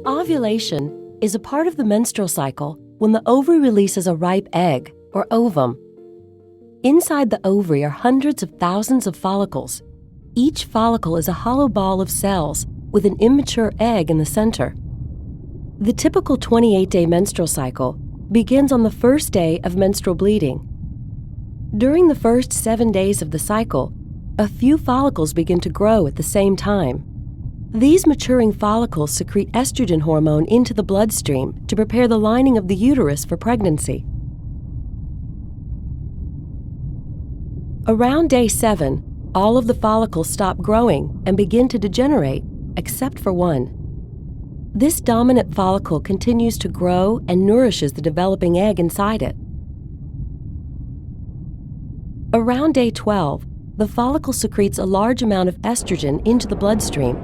Ovulation is a part of the menstrual cycle when the ovary releases a ripe egg, or ovum. Inside the ovary are hundreds of thousands of follicles. Each follicle is a hollow ball of cells with an immature egg in the center. The typical 28-day menstrual cycle begins on the first day of menstrual bleeding. During the first 7 days of the cycle, a few follicles begin to grow at the same time. These maturing follicles secrete estrogen hormone into the bloodstream to prepare the lining of the uterus for pregnancy. Around day 7, all of the follicles stop growing and begin to degenerate, except for one. This dominant follicle continues to grow and nourishes the developing egg inside it. Around day 12, the follicle secretes a large amount of estrogen into the bloodstream.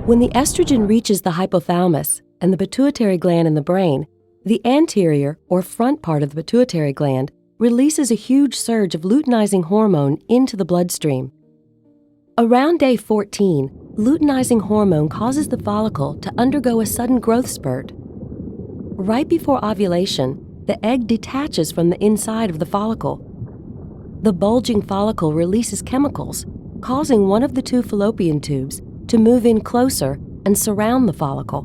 When the estrogen reaches the hypothalamus and the pituitary gland in the brain, the anterior or front part of the pituitary gland releases a huge surge of luteinizing hormone into the bloodstream. Around day 14, luteinizing hormone causes the follicle to undergo a sudden growth spurt. Right before ovulation, the egg detaches from the inside of the follicle. The bulging follicle releases chemicals, causing one of the two fallopian tubes to move in closer and surround the follicle.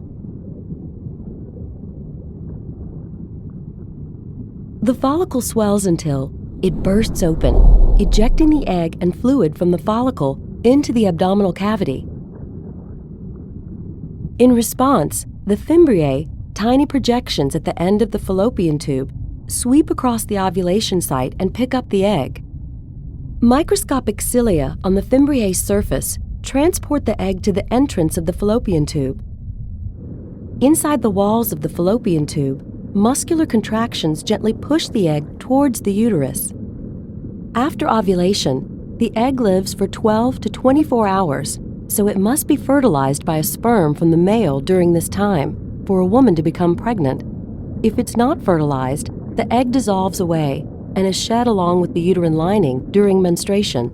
The follicle swells until it bursts open, ejecting the egg and fluid from the follicle into the abdominal cavity. In response, the fimbriae, tiny projections at the end of the fallopian tube, sweep across the ovulation site and pick up the egg. Microscopic cilia on the fimbriae's surface transport the egg to the entrance of the fallopian tube. Inside the walls of the fallopian tube, muscular contractions gently push the egg towards the uterus. After ovulation, the egg lives for 12 to 24 hours, so it must be fertilized by a sperm from the male during this time for a woman to become pregnant. If it's not fertilized, the egg dissolves away and is shed along with the uterine lining during menstruation.